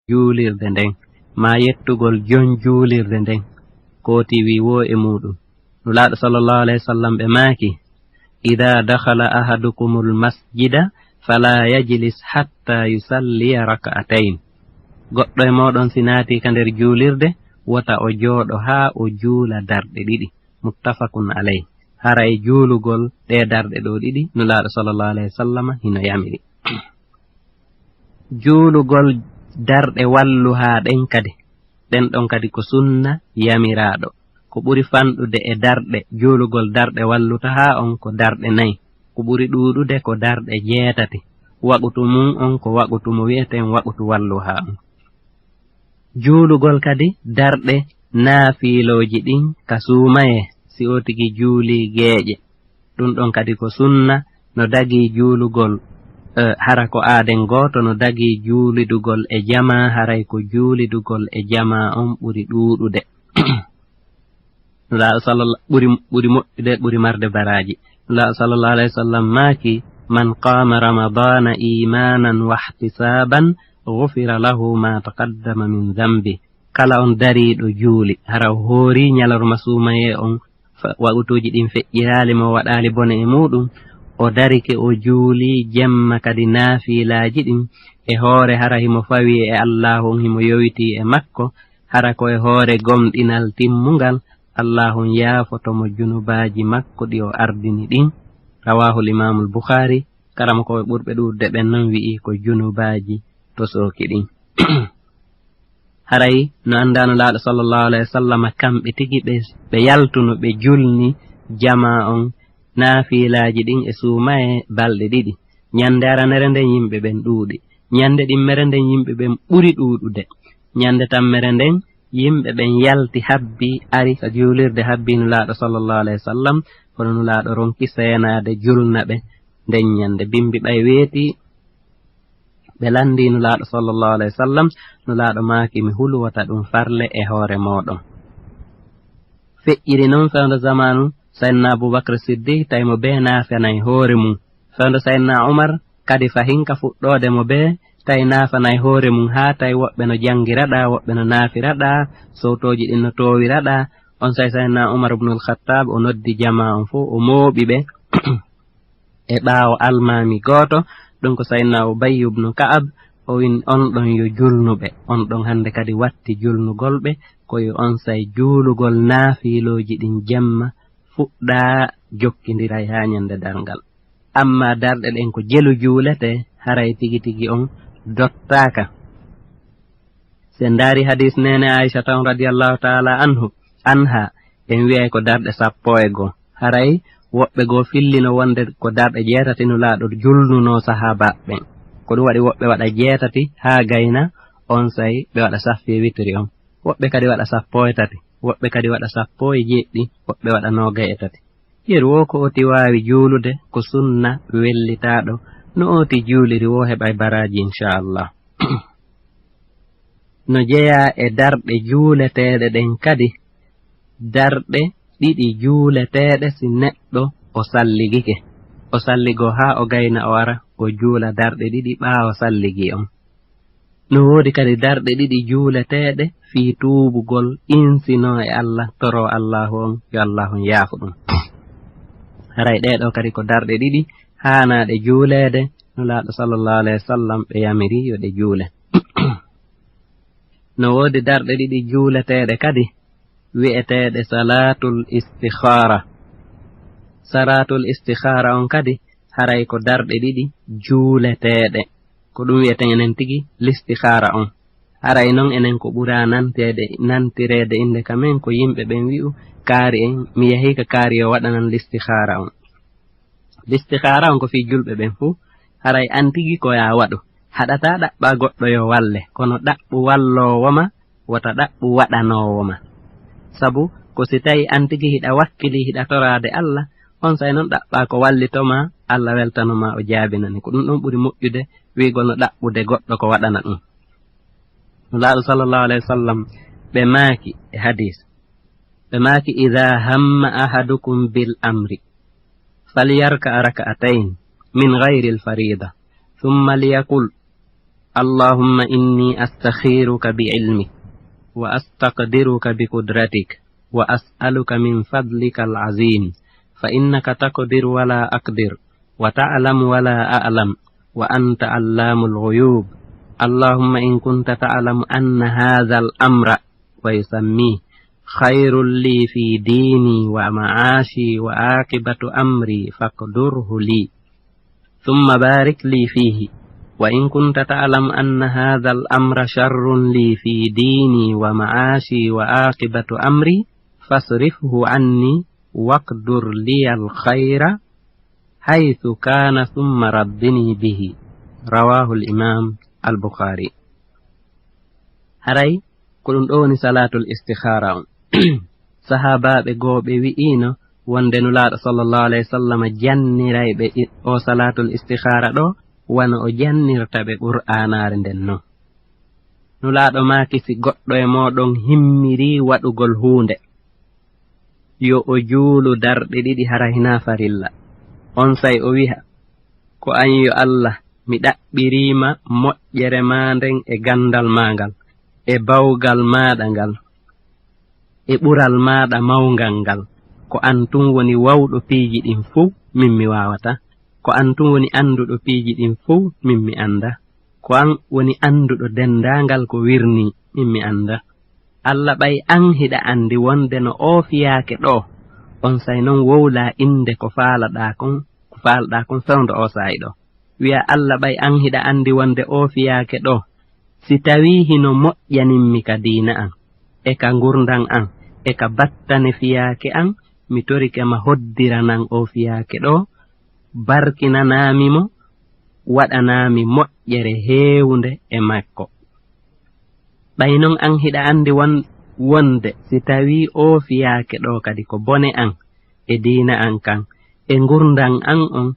juulirde nden ma yettugol jon juulirde nden kooti wi wo e muɗum nulaaɗo sallallahu alayhi wa sallam ɓe maaki ida dakhala ahadukumul masjida fala yajlis hatta yusalliya rak'atayn goɗɗo e moɗon si naati ka nder juulirde wota o jooɗo haa o juula darɗe ɗiɗi muttafaqun alayh haray juulugol ɗe darɗe ɗo ɗiɗi nulaaɗo sallallahu alayhi wa sallam hino yamiri juulugol darɗe wallu haa ɗen kadi ɗen ɗon kadi ko sunna yamiraaɗo ko ɓuri fanɗude e darɗe juulugol darɗe walluta haa on ko darɗe nayi ko ɓuri ɗuuɗude ko darɗe 7 waɓutu mum on ko waɓutu mo wi'eten waɓutu wallu haa on juulugol kadi darɗe naafiilooji ɗin ka suumaye si o tigi juuli geeƴe ɗum ɗon kadi ko sunna no dagii juulugol hara ko aaden gooto no dagii juulidugol e jama haray ko juulidugol e jama on ɓuri ɗuuɗude nulaaɗo sallallah ɓuri moƴƴude ɓuri marde baraaji nulaaɗo sallallahu alayhi wa sallam maaki man qaama ramadana imanan wa ihtisaban gufira lahu ma taqaddama min dambi kala on dariiɗo juuli hara hoori ñalorma suumaye on waɓutuuji ɗin feƴƴiraali mo waɗaali bone e muɗum o darike o juuli jemma kadi naafiilaaji ɗin e hoore hara himo fawi e allahu on himo yowitii e makko hara ko e hoore gomɗinal timmungal allahun yaafotomo junubaaji makko ɗi o ardini ɗin rawahul imamul bukhari karama koɓe ɓurɓe ɗuurde ɓen noon wi'i ko junubaaji to sooki ɗin haray no anndano laaɗo sallallahu alayhi wa sallam kamɓe tigi ɓe yaltuno ɓe julni jama on naafiilaaji ɗin e suumaye balɗe ɗiɗi ñande aranere nden yimɓe ɓen ɗuuɗi ñande ɗimmere nden yimɓe ɓen ɓuri ɗuuɗude ñande tammere nden yimɓe ɓen yalti habbi ari ka juulirde habbi nulaaɗo sallallahu alayhi wa sallam kono nulaaɗo ronki seenaade julna ɓe nden ñande bimbi ɓay weeti ɓe lanndi nulaaɗo sallallahu alayhi wa sallam nulaaɗo maaki mi hulwata ɗum farle e hoore mooɗon feƴƴiri noon fewndo zamanu sayyidina aboubacre siddiq tawi mo bee naafanayi hoore mum fewndo sayyidina umar kadi fahinka fuɗɗoode mo bee tawi naafanayi hoore mum haa tawi woɓɓe no janngiraɗaa woɓɓe no naafiraɗaa sowtooji ɗin no toowiraɗaa on sayyidina umar ibnul khattab o noddi jama on fof o mooɓi ɓe e ɓaawo almaami gooto ɗum ko sayyidina ubayy ibnu ka'ab o win on ɗon yo julnuɓe on ɗon hannde kadi watti julnugol ɓe koyo on say juulugol naafiilooji ɗin jemma fuɗɗaa jokkindiray haa ñande darngal amma darɗe ɗen ko jelu juulete haray tigi tigi on dottaaka sen ndaari hadis nene aicha tan radiyallahu taala anha en wiyay ko darɗe 11 haray woɓɓe goo fillino wonde ko darɗe 7 nulaaɗo julnuno sahaba ɓen ko ɗum waɗi woɓɓe waɗa 7 haa gayna on say ɓe waɗa saffi witri on woɓɓe kadi waɗa 13 woɓɓe kadi waɗa 17 woɓɓe waɗa 23 yeru wo ko oti waawi juulude ko sunna wellitaaɗo no oti juuliri wo heɓay baraaji inchallah no jeyaa e darɗe juuleteeɗe ɗen kadi darɗe ɗiɗi juuleteeɗe si neɗɗo o salligike o salligoo haa o gayna o ara o juula darɗe ɗiɗi ɓaawo salligi on no woodi kadi darɗe ɗiɗi juuleteeɗe fii tuubugol insinoo e allah toro allahu on yo allahun yaafu ɗum haray ɗeɗo kadi ko darɗe ɗiɗi haanaaɗe juuleede nulaaɗo sallallahu alayhi wa sallam ɓe yamiri yo ɗe juule no woodi darɗe ɗiɗi juuleteeɗe kadi wi'eteeɗe salatul istikhara on kadi haray ko darɗe ɗiɗi juuleteeɗe ko ɗum wi'eten enen tigi l'istikhara on haray noon enen ko ɓuraa nantireede innde kamen ko yimɓe ɓen wi'u kaari en mi yahii ka kaari o waɗanan l'istikhara on l'istikhara on ko fii julɓe ɓen fuu haray an tigi ko yaa waɗu haɗataa ɗaɓɓaa goɗɗo yo walle kono ɗaɓɓu walloowo ma wata ɗaɓɓu waɗanoowo ma sabu ko si tawi an tigi hiɗa wakkili hiɗa toraade allah on say noon ɗaɓɓaa ko wallitoma allah weltanoma o jaabinani ko ɗum ɗon ɓuri moƴƴude wiigol no ɗaɓɓude goɗɗo ko waɗana ɗum nulaaɗo sallallahu alayhi wa sallam ɓe maaki e hadis ɓe maaki ida hamma ahadukum bil amri falyarka raka'atayn min gayri alfarida thumma liyaqul اللهم إني أستخيرك بعلمك وأستقدرك بقدرتك وأسألك من فضلك العظيم فإنك تقدر ولا أقدر وتعلم ولا أعلم وأنت علام الغيوب اللهم إن كنت تعلم أن هذا الأمر ويسميه خير لي في ديني ومعاشي وعاقبة أمري فاقدره لي ثم بارك لي فيه وإن كنت تعلم أن هذا الأمر شر لي في ديني ومعاشي وعاقبة أمري فاصرفه عني واقدر لي الخير حيث كان ثم ردني به رواه الإمام البخاري. haray ko ɗum ɗo woni salatul istikhara on sahabaɓe gooɓe wi'ino wonde nulaaɗo sallallahu alayhi wa sallam jannirayɓe o salatul istikhara ɗo wana o jannirta ɓe qur'anare nden non nulaaɗo makisi goɗɗo e moɗon himmiri waɗugol hunde yo o juulu darɗe ɗiɗi hara hina farilla on say o wiha ko an yo Allah mi ɗaɓɓirima moƴƴere ma nden e gandal ma ngal e bawgal maɗa ngal e ɓural maɗa mawgal ngal ko an tun woni wawɗo piiji ɗin fuu min mi wawata ko an tun woni anduɗo piiji ɗin fuu min mi anda ko an woni anduɗo dendangal ko wirni min mi anda Allah ɓay an hiɗa andi wonde no o fiyaake ɗo on say non wowla inde ko faalaɗa kon fewndo o sayi ɗo wiya Allah ɓay an hiɗa andi wonde o fiyaake ɗo si tawi hino moƴƴaninmi ka diina an e ka gurdan an e ka battane fiyaake an mi torike ma hoddiranan o fiyaake ɗo barkinanami mo waɗanami moƴƴere heewunde e makko ɓay non an hiɗa andi wonde si tawi o fiyaake ɗo kadi ko bone an e diina an kan e gurdan an on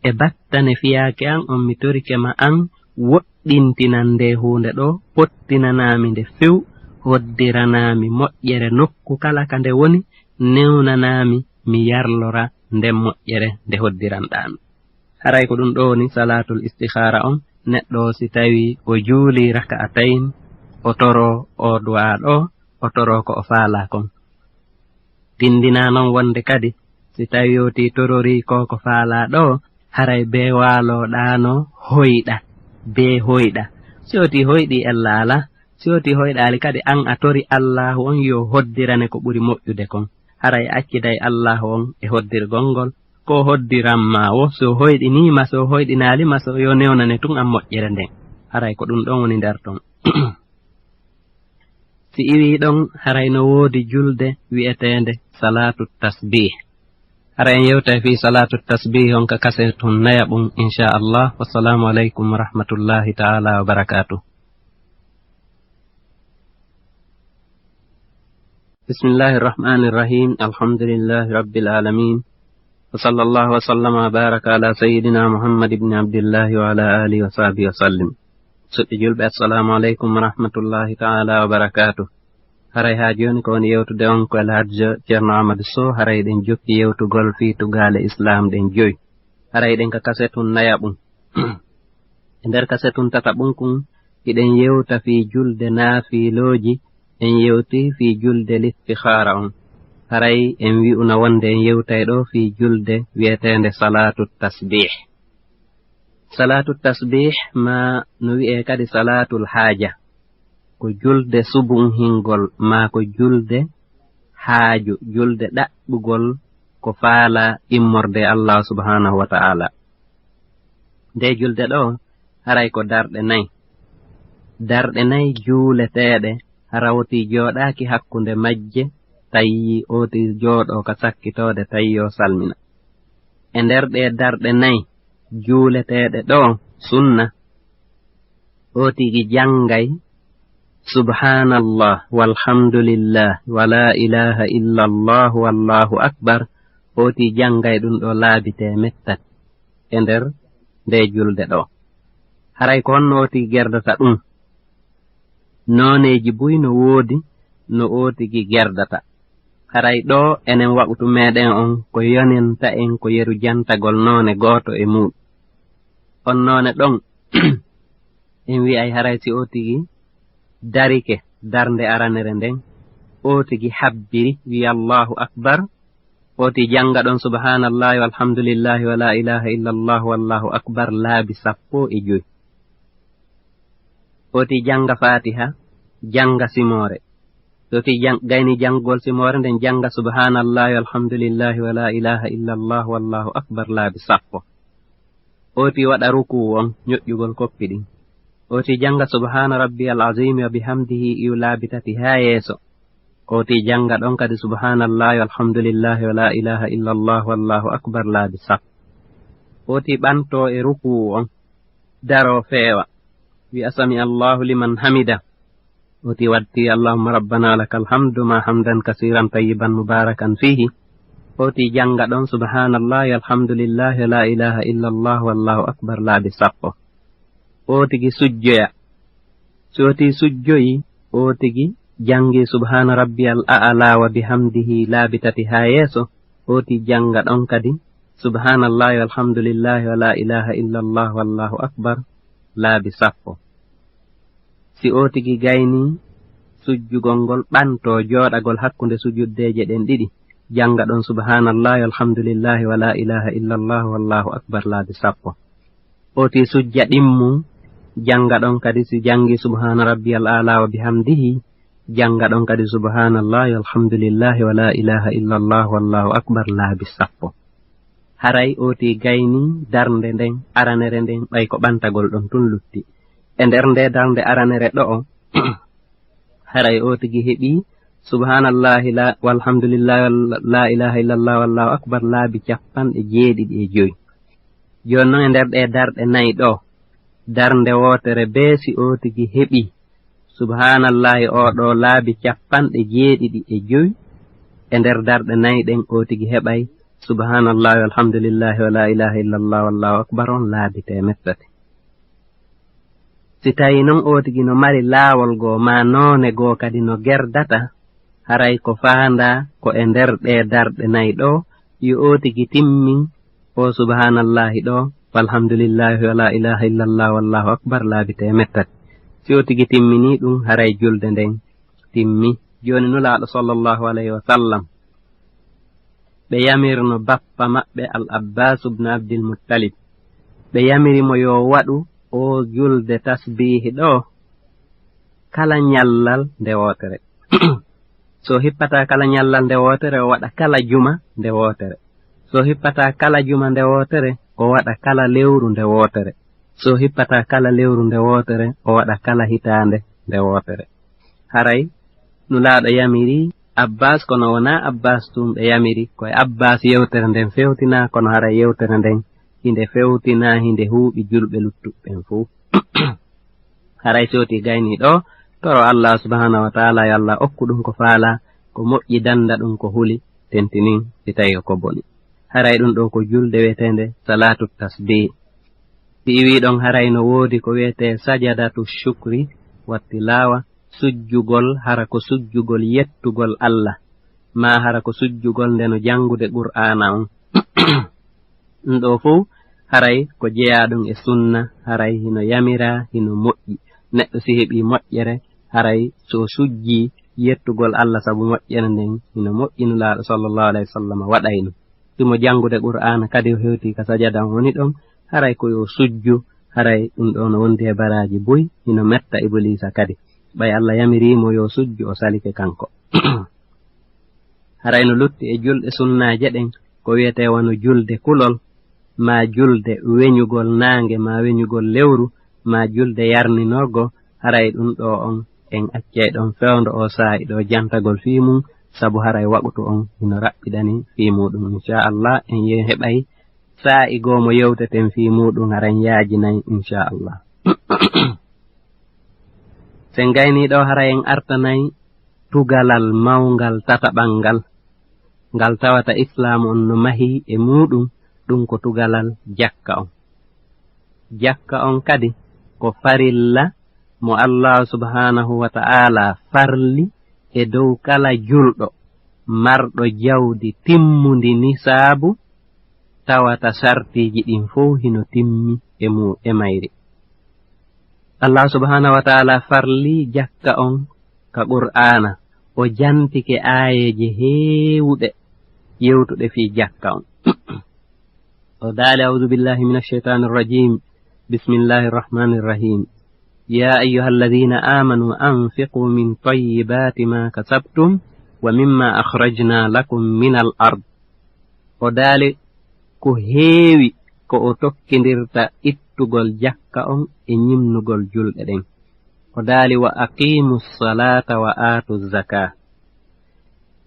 e battane fiyaake an on mi torike ma an woɗɗintinande hunde ɗo pottinanami nde few hoddiranami moƴƴere nokku kala ka nde woni newnanami mi yarlora nden moƴƴere nde hoddiranɗami haray ko ɗum ɗo woni salatul istikhara on neɗɗo si tawi o juuli raka'atayn o toro o du'a ɗo o toro ko o faala kon dindina non wonde kadi si tawi yoti torori ko faala ɗo haray be waaloɗano hoyɗa be hoyɗa si woti hoyɗi Allah ala si woti hoyɗali kadi an a tori Allahu on yo hoddirane ko ɓuri moƴƴude kon haray acciday Allahu on e hoddirgol ngol ko hoddiranma wo so hoyɗinima so hoyɗinalima so yo newnane tun an moƴƴere nden haray ko ɗum ɗon woni nder ton si iwi ɗon haray no woodi julde wi'etende salatu tasbih haray en yewtay fi salatu tasbih on ka kasetun nayaɓum inchallah wassalamu aleykum wa rahmatullahi taala wa barakatuh. bismillahi irrahmani irrahim alhamdulillahi rabbil alamin wa sallallahu wa sallama wa baraka ala sayyidina muhammad ibni abdillahi wa ala alihi wa sahbihi wa sallim. suɗɗi julɓe assalamu aleykum wa rahmatullahi taala wa barakatuh. haray ha joni ko woni yewtude on ko alhaji ceerno amadou sow haray ɗen jokki yewtugol fiitugale islam ɗen joyi haray ɗen ka kasetun nayaɓum e nder kasetun tataɓum kun iɗen yewta fi julde naafiloji en yewti fi julde listikhara on haray en wi'una wonde en yewtay ɗo fi julde wiyetende salatu tasbih. salatu tasbih ma no wi'e kadi salatul haaja ko julde subun hingol ma ko julde haaju julde ɗaɓɓugol ko faala immorde Allah subhanahu wa ta'ala nde julde ɗo haray ko darɗe nayi juuleteɗe harawti jooɗaki hakkunde majje tawi oti jooɗo ka sakkitode tawi o salmina e nder ɗe darɗe nayi juuleteɗe ɗo sunna otigi jangay subhanallah walhamdulillah wala ilaha illa allah wallahu akbar oti jangay ɗum ɗo laabite mettat e nder nde julde ɗo haray ko honno oti gerdata ɗum noneji buy no woodi no otigi gerdata haray ɗo enen waɓutu meɗen on ko yonenta en ko yeru jantagol none gooto e muɗum on none ɗon en wi'ay haray si o tigi darike darnde aranere nden o tigi habbiri wi Allahu akbar o ti janga ɗon subhanallahi walhamdulillahi wa la ilaha illallah wallahu akbar laabi 15 o ti janga fatiha janga simore so ti gayni janggol simore nden janga subhanallahi walhamdulillahi wa la ilaha illallah wallahu akbar laabi 10 o ti waɗa ruku on ñoƴƴugol koppi ɗin o ti janga subhana rabbiyal azimi wa bihamdihi iw laabi 3 ha yeeso o ti janga ɗon kadi subhanallahi walhamdulillahi wa la ilaha illallah wallahu akbar laabi 10 o ti ɓanto e ruku on daro feewa wi asami allahu liman hamida o ti waddi allahumma rabbana lakal hamdu ma hamdan kasiran tayyiban mubarakan fihi o ti janga ɗon subhanallahi alhamdulillahi wa la ilaha illallah wallahu akbar laabi 10 o tigi sujjoya so ti sujjoyi o tigi jangi subhana rabbiyal a'la wa bihamdihi laabi 3 ha yeeso o ti janga ɗon kadi subhanallahi walhamdulillahi wa la ilaha illallah wallahu akbar laabi 10 si o tigi gayni sujjugol ngol ɓanto jooɗagol hakkunde sujuddeje ɗen ɗiɗi janga ɗon subhanallahi walhamdulillahi wa la ilaha illallah wallahu akbar laabi 10 o ti sujja ɗimmu janga ɗon kadi si jangi subhana rabbiyal a'la wa bihamdihi janga ɗon kadi subhanallahi walhamdulillahi wa la ilaha illallah wallahu akbar laabi 10 haray o ti gayni darnde nden aranere nden ɓay ko ɓantagol ɗon tun lutti e nder nde darnde aranere ɗo o haray o tigi heɓi subhanallahi walhamdulillahi la ilaha illallah wallahu akbar laabi 75 joni noon e nder ɗe darɗe nayi ɗo darnde wotere be si o tigi heɓi subhanallahi o ɗo laabi 75 e nder darɗe nayi ɗen o tigi heɓay subhanallahi walhamdulillahi wa la ilaha illallah wallahu akbar on laabi 100 si tawi noon o tigi no mari laawol goo ma noone goo kadi no gerdata haray ko faanda ko e nder ɗe darɗe nayi ɗo yo o tigi timmin o subhanallahi ɗo walhamdulillahi wa la ilaha illallah wallahu akbar laabi 100 si o tigi timmini ɗum haray julde nden timmi joni nulaaɗo sallallahu alayhi wa sallam ɓe yamirno bappa maɓɓe al abbas ibn abdil muttalib ɓe yamirimo yo waɗu o julde tasbihi ɗo kala nyallal nde wotere so hippata kala nyallal nde wotere o waɗa kala juma nde wotere so hippata kala juma nde wotere o waɗa kala lewru nde wotere so hippata kala lewru nde wotere o waɗa kala hitande nde wotere haray nulaaɗo yamiri abbas kono wona abbas tum ɓe yamiri koye abbas yewtere nden fewtina kono haray yewtere nden hinde fewtina hinde huuɓi julɓe luttuɓɓen fuu haray soti gayni ɗo toro allah subhanahu wa ta'ala yo allah okku ɗum ko faala ko moƴƴi danda ɗum ko huli tentinin si tawi ko boni haray ɗum ɗo ko julde wiyetende salatu tasbih si iwi ɗon haray no woodi ko wiyete sajadatu shukri wa tilawa sujjugol hara ko sujjugol yettugol allah ma hara ko sujjugol nde no jangude qur'ana on ɗum ɗo fuu haray ko jeyaɗum e sunna haray hino yamira hino moƴƴi neɗɗo si heɓi moƴƴere haray so sujji yettugol allah sabu moƴƴere nden hino moƴƴino laaɗo sallallahu alayhi wa sallam waɗayno simo jangude qur'ana kadi o hewti ka sajadan woni ɗon haray ko yo sujju haray ɗum ɗo no wondi e baraji buy hino metta iblisa kadi ɓay allah yamirimo yo sujju o salike kanko haray no lutti e julɗe sunnaje ɗen ko wiyete wano julde kulol ma julde weñugol naange ma weñugol lewru ma julde yarninogo haray ɗum ɗo on en accay ɗon fewndo o saa'i ɗo jantagol fiimum sabu haray waɓutu on hino raɓɓiɗani fiimuɗum inchallah en heɓay saa'i goomo yewteten fiimuɗum haray yaajinayi inchallah sen gayni ɗo haray en artanayi tugalal mawngal tataɓangal ngal tawata islamu on no mahi e muɗum ɗum ko tugalal jakka on kadi ko farilla mo allah subhanahu wa ta'ala farli e dow kala julɗo marɗo jawdi timmundi nisaabu tawata sartiji ɗin fof hino timmi e mayri Allah subhanahu wa ta'ala farli jakka on ka qur'ana o jantike aayeje heewuɗe yewtuɗe fi jakka on o daali a'udhu billahi minash shaitanir rajim bismillahir rahmanir rahim ya ayyuhalladhina amanu anfiqu min tayyibati ma kasabtum wa mimma akhrajna lakum minal ard o daali ko heewi ko o tokkindirta ittugol jakka on e ñimnugol julɗe ɗen o daali wa aqimus salata wa atuz zakah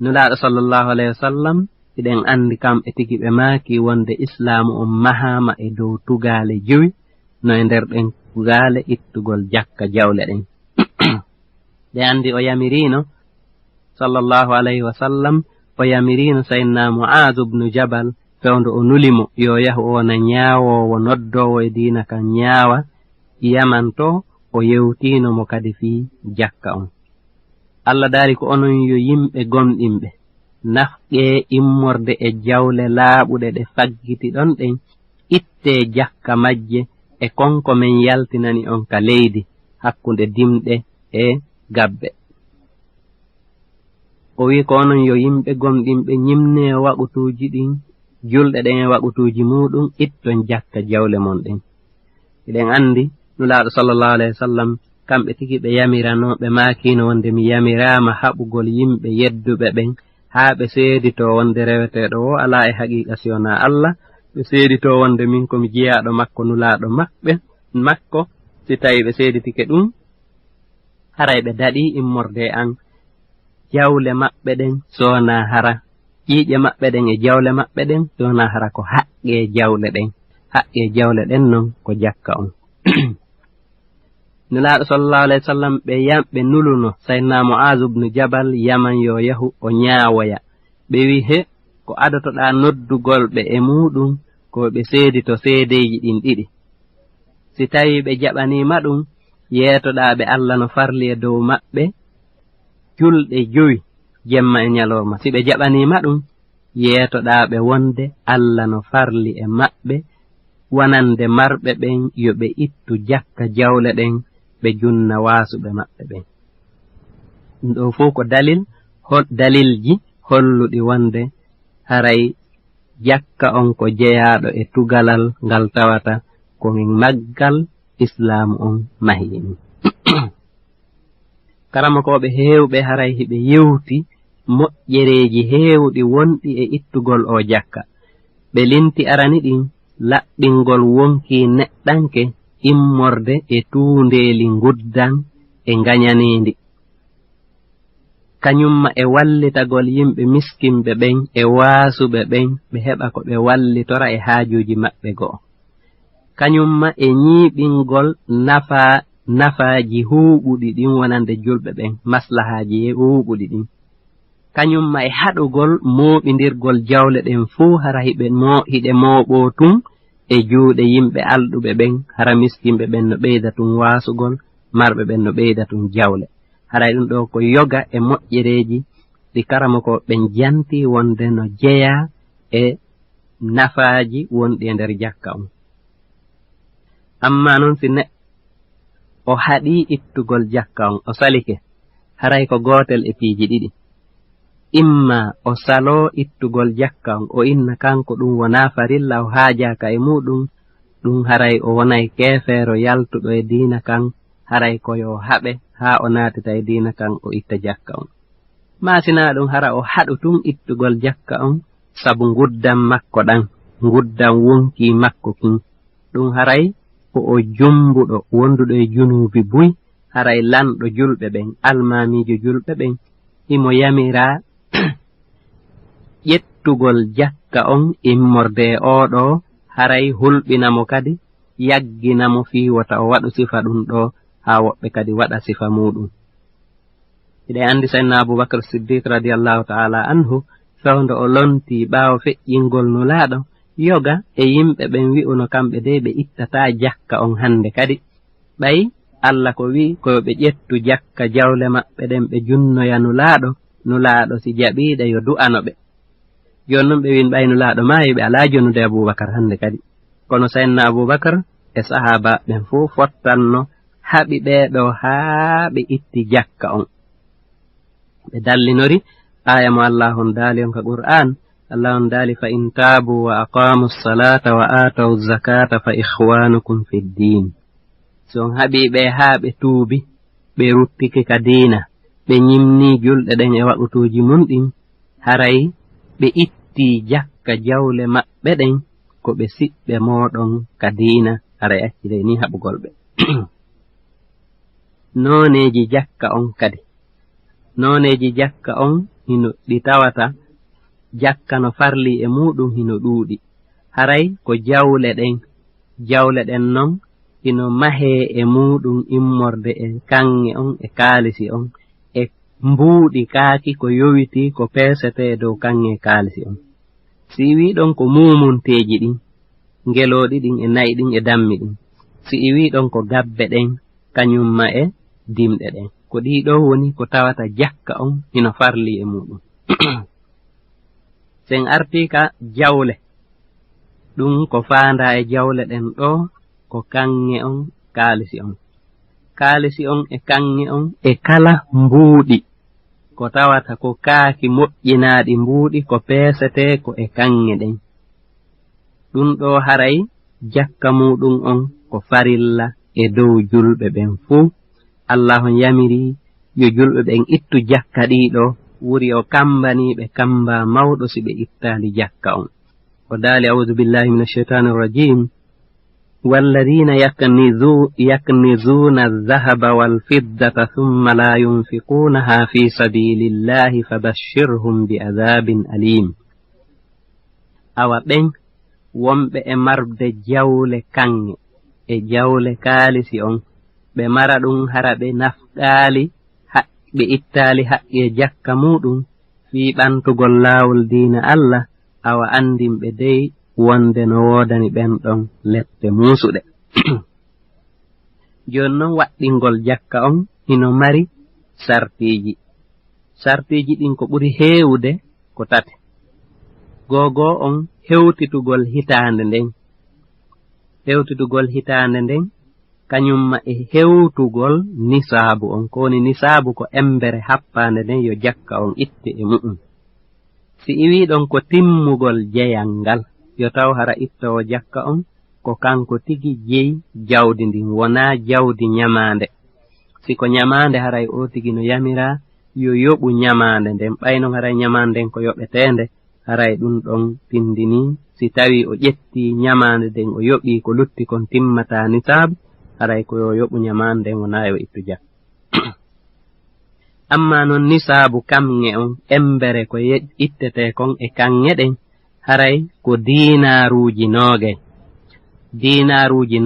nulaaɗo sallallahu alayhi wa sallam iɗen andi kamɓe tigi ɓe maaki wonde islamu on mahama e dow tugaale jowi no e nder ɗen tugaale ittugol jakka jawle ɗen ɓe andi o yamirino sallallahu alayhi wa sallam o yamirino sayyidina mu'adh ibn jabal fewndo o nulimo yo yahu wona ñaawowo noddowo e diina kan ñaawa yaman to o yewtino mo kadi fi jakka on Allah daari ko onon yo yimɓe gomɗinɓe nafɗe immorde e jawle laaɓuɗe ɗe faggiti ɗon ɗen itte jakka majje e konko men yaltinani on ka leydi hakkunde dimɗe e gabbe o wi ko onon yo yimɓe gomɗinɓe ñimne waɓutuji ɗin julɗe ɗen e waɓutuji muɗum itton jakka jawle mon ɗen eɗen andi nulaaɗo sallallahu alayhi wa sallam kamɓe tigi ɓe yamirano ɓe maakino wonde mi yamirama haɓugol yimɓe yedduɓe ɓen haa ɓe seedito wonde reweteɗo o ala e haqiqa siyona Allah ɓe seedito wonde min komi jeyaɗo makko nulaaɗo makko si tawi ɓe seeditike ɗum haray ɓe daɗi immorde an jawle maɓɓe ɗen sona hara ƴiiƴe maɓɓe ɗen e jawle maɓɓe ɗen sona hara ko haqqe jawle ɗen non ko jakka on nulaaɗo sallallahu alayhi wa sallam ɓe nuluno sayyidina mu'adh ibn jabal yaman yo yahu o ñaawoya ɓe wi he ko adotoɗa noddugol ɓe e muɗum ko ɓe seedito seedeji ɗin ɗiɗi si tawi ɓe jaɓanima ɗum yeetoɗa ɓe Allah no farli e dow maɓɓe julɗe 5 jemma e ñalorma si ɓe jaɓanima ɗum yeetoɗa ɓe wonde Allah no farli e maɓɓe wonande marɓe ɓen yo ɓe ittu jakka jawle ɗen ɓe junna waasuɓe maɓɓe ɓen ɗum ɗo fof ko dalilji holluɗi wonde haray jakka on ko jeyaɗo e tugalal ngal tawata ko min maggal islamu on mahini karamakoɓe heewɓe haray hiɓe yewti moƴƴereji heewɗi wonɗi e ittugol o jakka ɓe linti arani ɗin laɓɓingol wonki neɗɗanke immorde e tuundeeli nguddan e ngañanendi kañumma e wallitagol yimɓe miskinɓe ɓen e waasuɓe ɓen ɓe heɓa ko ɓe wallitora e haajuji maɓɓe go'o kañumma e ñiiɓingol nafaaji huuɓuɗi ɗin wonande julɓe ɓen maslahaji huuɓuɗi ɗin kañumma e haɗugol mooɓindirgol jawle ɗen fuu hara hiɗe mooɓo tun e juuɗe yimɓe alɗuɓe ɓen hara miskinɓe ɓen no ɓeyda tun waasugol marɓe ɓen no ɓeyda tun jawle haray ɗum ɗo ko yoga e moƴƴereji ɗi karama ko ɓen janti wonde no jeya e nafaaji wonɗi e nder jakka on amma noon si o haɗi ittugol jakka on o salike haray ko gootel e piiji ɗiɗi imma o salo ittugol jakka on o inna kanko ɗum wona farilla o haajaka e muɗum ɗum haray o wonay keefeero yaltuɗo e diina kan haray koyo haɓe haa o naatita e diina kan o itta jakka on maasina ɗum hara o haɗu tun ittugol jakka on sabu nguddan makko ɗan nguddan wonki makko kin ɗum haray ko o jumbuɗo wonduɗo e junubi buy haray lanɗo julɓe ɓen almamijo julɓe ɓen imo yamira ƴettugol jakka on immorde oɗo haray hulɓinamo kadi yagginamo fiwota o waɗu sifa ɗum ɗo haa woɓɓe kadi waɗa sifa muɗum eɗen andi sayyidina Abubakar Siddiq radiyallahu ta'ala anhu fewndo o lonti ɓaawo feƴƴingol nulaaɗo yoga e yimɓe ɓen wi'uno kamɓe de ɓe ittata jakka on hande kadi ɓay Allah ko wi ko ɓe ƴettu jakka jawle maɓɓe ɗen ɓe junnoya nulaaɗo si jaɓiɗe yo du'ano ɓe jon noon ɓe win ɓay nulaaɗo ma yiɓe ala jonude Abubakar hande kadi kono sayyidina Abubakar e sahaba ɓen fof fottanno haɓi ɓeeɗo haa ɓe itti jakka on. ɓe dallinori aya mo Allah on daali on ka Qur'an. Allah on daali fa in taabu wa aqamu salata wa atawu zakata fa ikhwanukum fi ddin. so on haɓi ɓe haa ɓe tuubi ɓe ruttike ka diina ɓe ñimni julɗe ɗen e waɓutuji mum ɗin haray ɓe itti jakka jawle maɓɓe ɗen ko ɓe siɓɓe moɗon ka diina haray accide ni haɓugol ɓe. noneji jakka on kadi noneji jakka on hino ɗi tawata jakka no farli e muɗum hino ɗuuɗi haray ko jawle ɗen non hino mahe e muɗum immorde e kange on e kaalisi on e mbuuɗi kaaki ko yowiti ko peesete dow kange kaalisi on. si wi ɗon ko mumunteji ɗin ngeloɗi ɗin e nayi ɗin e dammi ɗin si wi ɗon ko gabbe ɗen kañumma e dimɗe ɗen ko ɗiɗo woni ko tawata jakka on hino farli e muɗum. sen artika jawle ɗum ko faanda e jawle ɗen ɗo ko kange on kaalisi on e kange on e kala mbuuɗi ko tawata ko kaaki moƴƴinaaɗi mbuuɗi ko peesete ko e kange ɗen ɗum ɗo haray jakka muɗum on ko farilla e dow julɓe ɓen fuu. Allah on yamiri yo julɓe ɓen ittu jakka ɗiɗo wuri o kambaniɓe kamba mawɗo si ɓe ittaali jakka on. o daali a'udhu billahi minash shaitanir rajim والذين يكنزون الذهب والفضة ثم لا ينفقونها في سبيل الله فبشرهم بعذاب أليم. awa ɓen wonɓe e marde jawle kange e jawle kaalisi on ɓe mara ɗum hara ɓe nafɗaali ɓe ittaali haqqi e jakka muɗum fii ɓantugol laawol diina Allah awa andinɓe dey wonde no woodani ɓen ɗon lette muusuɗe. jooni noon waɗɗingol jakka on hino mari sartiiji ɗin ko ɓuri heewude ko tate. googo on hewtitugol hitaande nden kañumma e hewtugol nisaabu on ko woni nisaabu ko embere happaande nden yo jakka on itte e mu'um. si iwi ɗon ko timmugol jeyal ngal yo taw hara ittawo jakka on ko kanko tigi jeyi jawdi ndin wonaa jawdi nyamaande. si ko nyamaande haray o tigi no yamira yo yoɓu nyamaande nden ɓaynon haray nyamaande nden ko yoɓeteende haray ɗum ɗon tindini si tawi o ƴetti nyamaande nden o yoɓi ko lutti kon timmata nisaabu haray ko yo yoɓu nyamaande nden wonaa yo ittu jakka. amma non nisaabu kamŋe on embere ko ittete kon e kanŋe ɗen haray ko diinaruuji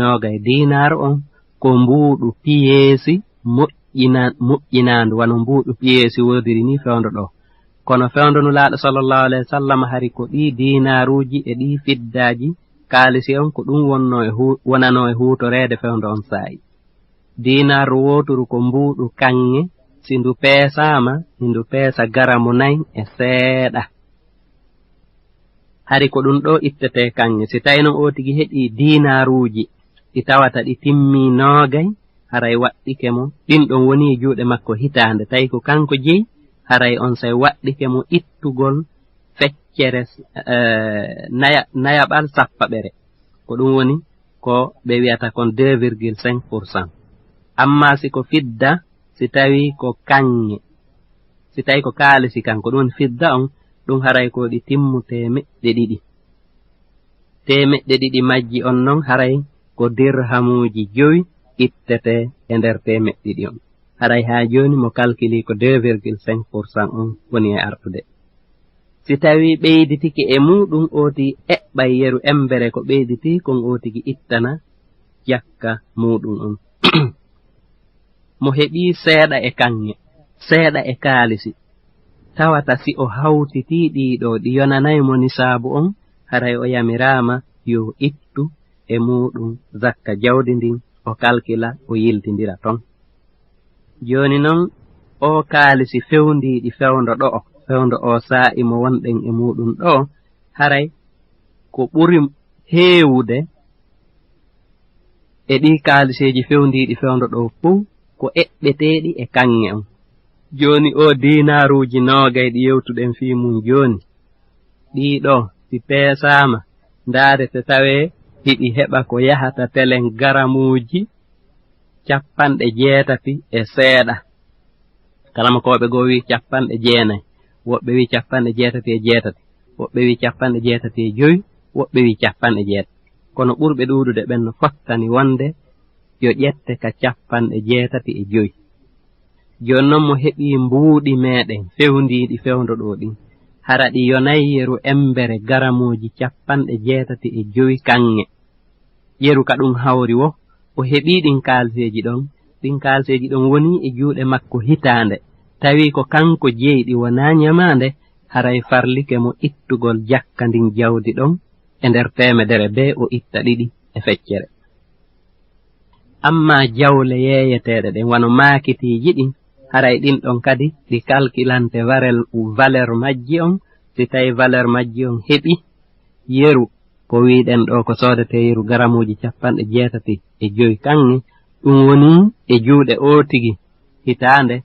noogay dinar on ko mbuuɗu piyeesi moƴƴinaandu wano mbuuɗu piyeesi wodiri ni fewndo ɗo kono fewndo nulaaɗo sallallahu alayhi wa sallam hari ko ɗi dinaruuji e ɗi fiddaaji kaalisi on ko ɗum wonano e huutoreede fewndo on saayi. dinaru woturu ko mbuuɗu kanŋe si ndu peesaama ndu peesa garamu 4 e seeɗa. hari ko ɗum ɗo ittete kanŋe si tawi non o tigi heɗi dinaruuji ɗi tawata ɗi timmi noogay haray waɗɗike mo ɗin ɗon woni juuɗe makko hitaande tawi ko kanko jeyi haray on say waɗɗike mo ittugol feccere nayaɓal sappaɓere ko ɗum woni ko ɓe wi'ata kon 2,5%. amma si ko fidda si tawi ko kanŋe si tawi ko kaalisi kanko ɗum woni fidda on ɗum haray ko ɗi timmu 200 majji on non haray ko dirhamuji 5 ittete e nder 200 on haray ha joni mo calculi ko 2,5% on woni e artude. si tawi ɓeyditiki e muɗum oti eɓɓay yeru embere ko ɓeyditi kon otigi ittana jakka muɗum on. mo heɓi seeɗa e kanŋe seeɗa e kaalisi tawata si o hawtiti ɗiɗo ɗi yonanaymo nisaabu on haray o yamirama yo ittu e muɗum zakka jawdi ndin o kalkila o yiltindira ton. joni noon o kaalisi fewndiɗi fewndo o saa'i mo wonɗen e muɗum ɗo haray ko ɓuri heewude e ɗi kaaliseji fewndiɗi fewndo ɗo fuu ko eɓɓeteɗi e kanŋe on. Joni o dinaruji nogay ɗi yewtuɗen fi mum joni ɗiɗo si peesama ndaarete tawe hiɗi heɓa ko yahata telen garamuji 80 e seeɗa. Kalama koɓe go wi 90, woɓɓe wi 87, woɓɓe wi 85, woɓɓe wi 80. kono ɓurɓe ɗuuɗude ɓen no fottani wonde yo ƴette ka 85. Joni noon mo heɓi mbuuɗi meɗen fewndiɗi fewndo ɗo ɗin hara ɗi yonayi yeru embere garamuji 85 kanŋe. Yeru ka ɗum hawri wo o heɓi ɗin kalseji ɗon. Ɗin kalseji ɗon woni e juuɗe makko hitande tawi ko kanko jeyɗi wona nyamande haray farlike mo ittugol jakka ndin jawdi ɗon e nder temedere be o itta 2 e feccere. Amma jawle yeeyeteɗe ɗen wano maakitiji ɗin haray ɗin ɗon kadi ɗi calculante valeur majji on. Si tawi valeur majji on heɓi yeru ko wiɗen ɗo ko sodete yeru garamuji 85 kanŋe, ɗum woni e juuɗe o tigi hitande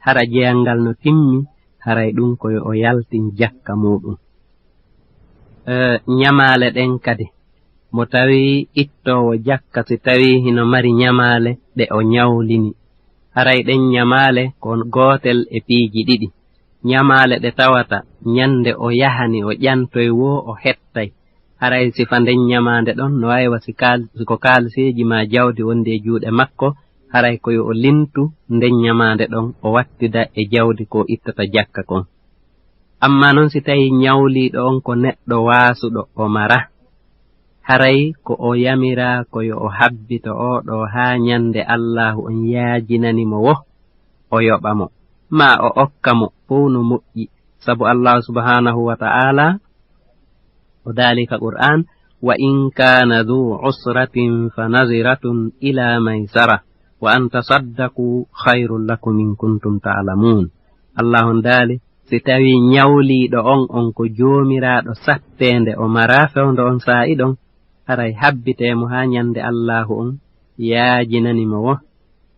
hara jeyangal no timmi haray ɗum koyo o yaltin jakka muɗum. Nyamale ɗen kadi mo tawi ittowo jakka si tawi hino mari nyamale ɗe o nyawlini haray ɗen nyamale kon gotel e piiji 2. Nyamale ɗe tawata nyande o yahani o ƴantoy wo o hettay haray sifa nden nyamande ɗon no waywa ko kalseji ma jawdi wondi e juuɗe makko haray koyo o lintu nden nyamande ɗon o wattida e jawdi ko ittata jakka kon. Amma noon si tawi nyawliɗo on ko neɗɗo waasuɗo o mara haray ko o yamira koyo o habbita oɗo ha nyande Allahu on yaajinanimo wo o yoɓa mo ma o okka mo fuu no moƴƴi, sabu Allah subhanahu wa ta'ala o daali ka Qur'an wa in kana dhu usratin fa naziratun ila maysara wa an tasaddaqu khayrun lakum in kuntum ta'lamun. Allah on daali si tawi nyawliɗo on ko joomiraɗo sattende o mara fewndo on sa'i ɗon haray habbitemo ha nyande Allahu on yaajinanimo wo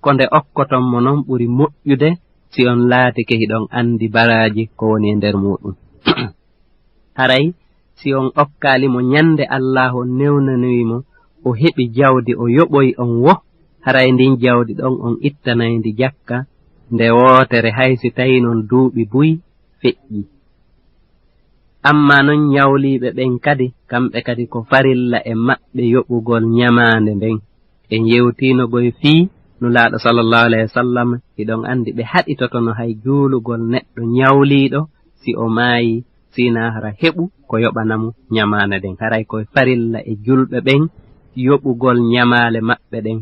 ko nde okkoton mo non ɓuri moƴƴude si on laatike hiɗon andi baraji ko woni e nder muɗum. Haray si on okkalimo nyande Allahu on newnaniwimo o heɓi jawdi o yoɓoy on wo haray ndin jawdi ɗon on ittanayndi jakka nde wootere hay si tawi non duuɓi buy feƴƴi. Amma non nyawliɓe ɓen kadi kamɓe kadi ko farilla e maɓɓe yoɓugol nyamande nden en yewtinogoy fii nulaaɗo sallallahu alayhi wa sallam hiɗon andi ɓe haɗitotono hay juulugol neɗɗo nyawliɗo si o maayi sina hara heɓu ko yoɓanamo nyamande nden haray koye farilla e julɓe ɓen yoɓugol nyamale maɓɓe ɗen.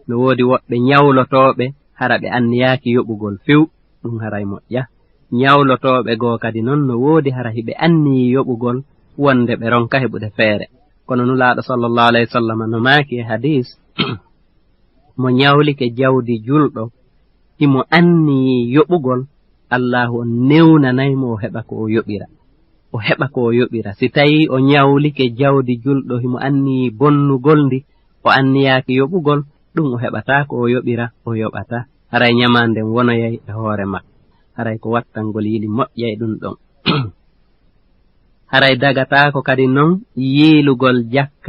No woodi woɓɓe nyawlotoɓe hara ɓe anniyaaki yoɓugol few ɗum haray moƴƴa. Nyawlotoɓe goo kadi noon no woodi hara hiɓe anniyi yoɓugol wonde ɓe ronka heɓude feere. Kono nulaaɗo sallallahu alayhi wa sallam no maaki e hadis mo nyawlike jawdi julɗo himo anniyi yoɓugol Allahu on newnanaymo o heɓa ko o yoɓira. Si tawi o nyawlike jawdi julɗo himo anniyi bonnugol ndi o anniyaaki yoɓugol ɗum o heɓata ko o yoɓira o yoɓata haray nyamanden wonoyay e hoore makko haray ko wattangol yiɗi moƴƴay ɗum ɗon. Haray dagatako kadi noon yiilugol jakka